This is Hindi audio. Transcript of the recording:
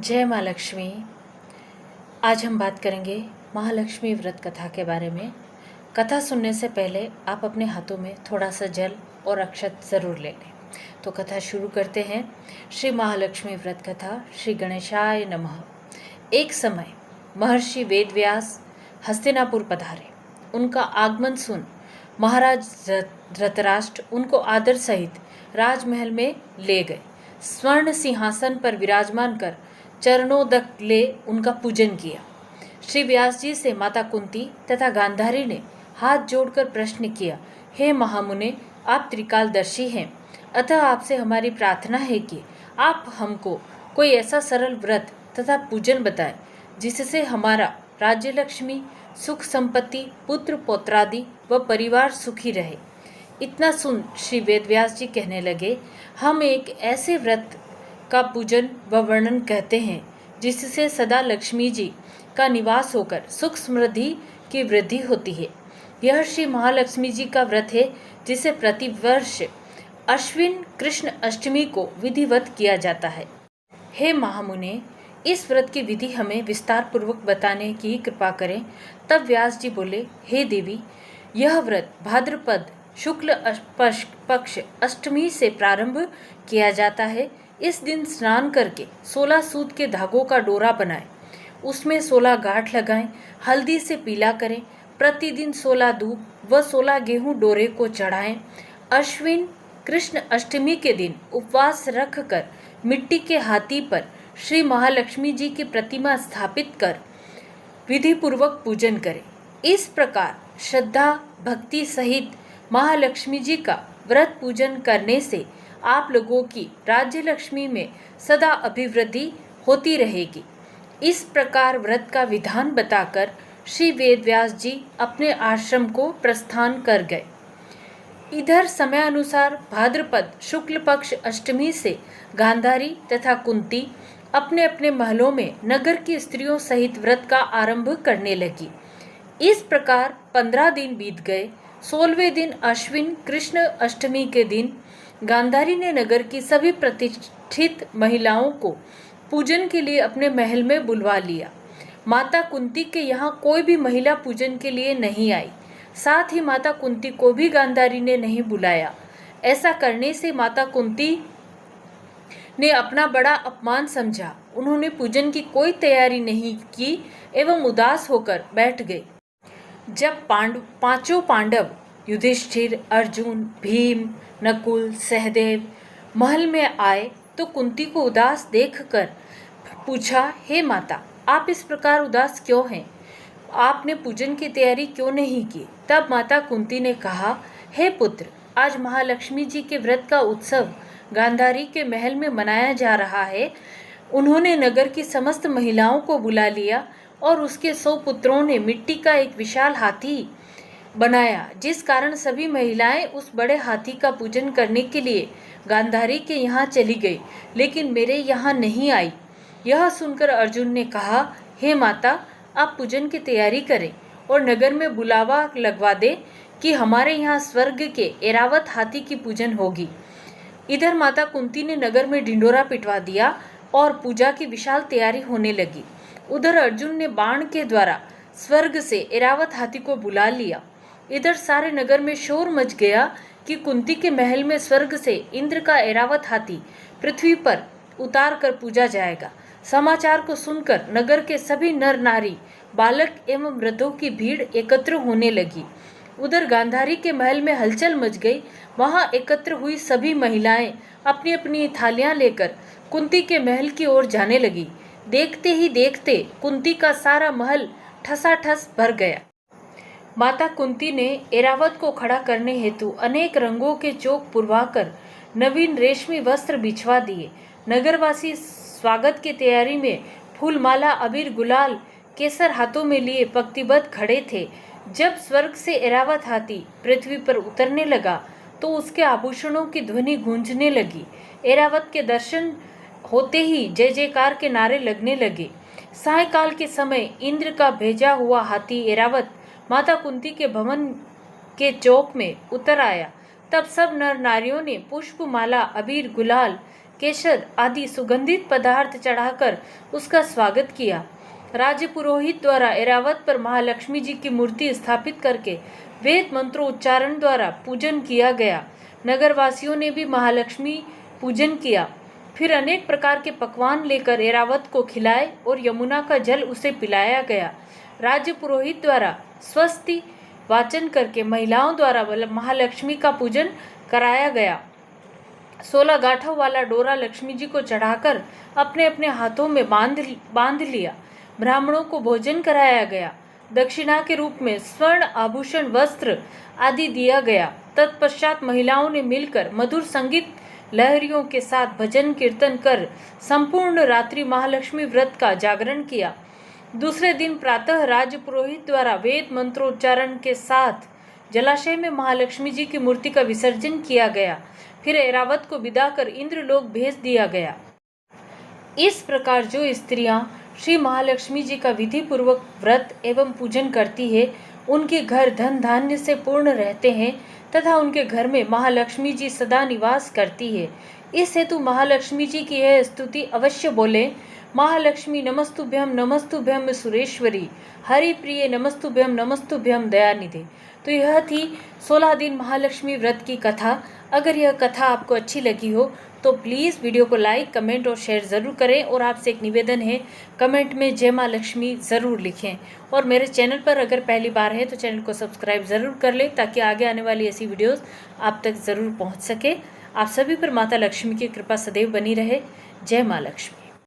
जय माँ लक्ष्मी। आज हम बात करेंगे महालक्ष्मी व्रत कथा के बारे में। कथा सुनने से पहले आप अपने हाथों में थोड़ा सा जल और अक्षत ज़रूर ले लें। तो कथा शुरू करते हैं। श्री महालक्ष्मी व्रत कथा। श्री गणेशाय नमः। एक समय महर्षि वेदव्यास हस्तिनापुर पधारे। उनका आगमन सुन महाराज धृतराष्ट्र उनको आदर सहित राजमहल में ले गए। स्वर्ण सिंहासन पर विराजमान कर चरणों तक ले उनका पूजन किया। श्री व्यास जी से माता कुंती तथा गांधारी ने हाथ जोड़कर प्रश्न किया, हे महामुने, आप त्रिकालदर्शी हैं, अतः आपसे हमारी प्रार्थना है कि आप हमको कोई ऐसा सरल व्रत तथा पूजन बताएं जिससे हमारा राज्य लक्ष्मी, सुख संपत्ति, पुत्र पौत्रादि व परिवार सुखी रहे। इतना सुन श्री वेदव्यास जी कहने लगे, हम एक ऐसे व्रत का पूजन व वर्णन कहते हैं जिससे सदा लक्ष्मी जी का निवास होकर सुख समृद्धि की वृद्धि होती है। यह श्री महालक्ष्मी जी का व्रत है जिसे प्रतिवर्ष अश्विन कृष्ण अष्टमी को विधिवत किया जाता है। हे महामुने, इस व्रत की विधि हमें विस्तार पूर्वक बताने की कृपा करें। तब व्यास जी बोले, हे देवी, यह व्रत भाद्रपद शुक्ल पक्ष अष्टमी से प्रारंभ किया जाता है। इस दिन स्नान करके 16 सूत के धागों का डोरा बनाएं, उसमें 16 गांठ लगाएं, हल्दी से पीला करें, प्रतिदिन 16 दूब व 16 गेहूं डोरे को चढ़ाएं। अश्विन कृष्ण अष्टमी के दिन उपवास रखकर मिट्टी के हाथी पर श्री महालक्ष्मी जी की प्रतिमा स्थापित कर विधि पूर्वक पूजन करें। इस प्रकार श्रद्धा भक्ति सहित महालक्ष्मी जी का व्रत पूजन करने से आप लोगों की राज्य लक्ष्मी में सदा अभिवृद्धि होती रहेगी। इस प्रकार व्रत का विधान बताकर श्री वेदव्यास जी अपने आश्रम को प्रस्थान कर गए। इधर समय अनुसार भाद्रपद शुक्ल पक्ष अष्टमी से गांधारी तथा कुंती अपने अपने महलों में नगर की स्त्रियों सहित व्रत का आरंभ करने लगी। इस प्रकार 15 दिन बीत गए। 16वें दिन अश्विन कृष्ण अष्टमी के दिन गांधारी ने नगर की सभी प्रतिष्ठित महिलाओं को पूजन के लिए अपने महल में बुलवा लिया। माता कुंती के यहाँ कोई भी महिला पूजन के लिए नहीं आई। साथ ही माता कुंती को भी गांधारी ने नहीं बुलाया। ऐसा करने से माता कुंती ने अपना बड़ा अपमान समझा। उन्होंने पूजन की कोई तैयारी नहीं की एवं उदास होकर बैठ गए। जब पांचों पांडव युधिष्ठिर, अर्जुन, भीम, नकुल, सहदेव महल में आए तो कुंती को उदास देखकर पूछा, हे माता, आप इस प्रकार उदास क्यों हैं? आपने पूजन की तैयारी क्यों नहीं की? तब माता कुंती ने कहा, हे पुत्र, आज महालक्ष्मी जी के व्रत का उत्सव गांधारी के महल में मनाया जा रहा है। उन्होंने नगर की समस्त महिलाओं को बुला लिया और उसके 100 पुत्रों ने मिट्टी का एक विशाल हाथी बनाया, जिस कारण सभी महिलाएं उस बड़े हाथी का पूजन करने के लिए गांधारी के यहाँ चली गई, लेकिन मेरे यहाँ नहीं आई। यह सुनकर अर्जुन ने कहा, हे माता, आप पूजन की तैयारी करें और नगर में बुलावा लगवा दें कि हमारे यहाँ स्वर्ग के ऐरावत हाथी की पूजन होगी। इधर माता कुंती ने नगर में ढिंडोरा पिटवा दिया और पूजा की विशाल तैयारी होने लगी। उधर अर्जुन ने बाण के द्वारा स्वर्ग से ऐरावत हाथी को बुला लिया। इधर सारे नगर में शोर मच गया कि कुंती के महल में स्वर्ग से इंद्र का ऐरावत हाथी पृथ्वी पर उतार कर पूजा जाएगा। समाचार को सुनकर नगर के सभी नर नारी, बालक एवं वृद्धों की भीड़ एकत्र होने लगी। उधर गांधारी के महल में हलचल मच गई। वहां एकत्र हुई सभी महिलाएं अपनी अपनी थालियां लेकर कुंती के महल की ओर जाने लगी। देखते ही देखते कुंती का सारा महल ठसाठस भर गया। माता कुंती ने ऐरावत को खड़ा करने हेतु अनेक रंगों के चौक पुरवाकर नवीन रेशमी वस्त्र बिछवा दिए। नगरवासी स्वागत की तैयारी में फूलमाला, अबीर, गुलाल, केसर हाथों में लिए पंक्तिबद्ध खड़े थे। जब स्वर्ग से ऐरावत हाथी पृथ्वी पर उतरने लगा तो उसके आभूषणों की ध्वनि गूंजने लगी। ऐरावत के दर्शन होते ही जय जयकार के नारे लगने लगे। सायंकाल के समय इंद्र का भेजा हुआ हाथी ऐरावत माता कुंती के भवन के चौक में उतर आया। तब सब नर नारियों ने पुष्पमाला, अबीर, गुलाल, केसर आदि सुगंधित पदार्थ चढ़ाकर उसका स्वागत किया। राज्य पुरोहित द्वारा ऐरावत पर महालक्ष्मी जी की मूर्ति स्थापित करके वेद मंत्रों उच्चारण द्वारा पूजन किया गया। नगरवासियों ने भी महालक्ष्मी पूजन किया। फिर अनेक प्रकार के पकवान लेकर ऐरावत को खिलाए और यमुना का जल उसे पिलाया गया। राज्य पुरोहित द्वारा स्वस्ति वाचन करके महिलाओं द्वारा महालक्ष्मी का पूजन कराया गया। 16 गांठों वाला डोरा लक्ष्मी जी को चढ़ाकर अपने अपने हाथों में बांध लिया। ब्राह्मणों को भोजन कराया गया। दक्षिणा के रूप में स्वर्ण आभूषण वस्त्र आदि दिया गया। तत्पश्चात महिलाओं ने मिलकर मधुर संगीत लहरियों के साथ भजन कीर्तन कर संपूर्ण रात्रि महालक्ष्मी व्रत का जागरण किया। दूसरे दिन प्रातः राज पुरोहित द्वारा वेद मंत्रोच्चारण के साथ जलाशय में महालक्ष्मी जी की मूर्ति का विसर्जन किया गया। फिर ऐरावत को विदा कर इंद्रलोक भेज दिया गया। इस प्रकार जो स्त्रियां श्री महालक्ष्मी जी का विधि पूर्वक व्रत एवं पूजन करती है, उनके घर धन धान्य से पूर्ण रहते हैं तथा उनके घर में महालक्ष्मी जी सदा निवास करती है। इस हेतु महालक्ष्मी जी की यह स्तुति अवश्य बोले। महालक्ष्मी नमस्तुभ्यम सुरेश्वरी, हरि प्रिय नमस्तुभ्यम दयानिधे। तो यह थी 16 दिन महालक्ष्मी व्रत की कथा। अगर यह कथा आपको अच्छी लगी हो तो प्लीज़ वीडियो को लाइक, कमेंट और शेयर ज़रूर करें। और आपसे एक निवेदन है, कमेंट में जय माँ लक्ष्मी ज़रूर लिखें। और मेरे चैनल पर अगर पहली बार है तो चैनल को सब्सक्राइब ज़रूर कर लें ताकि आगे आने वाली ऐसी वीडियोस आप तक ज़रूर पहुंच सके। आप सभी पर माता लक्ष्मी की कृपा सदैव बनी रहे। जय माँ लक्ष्मी।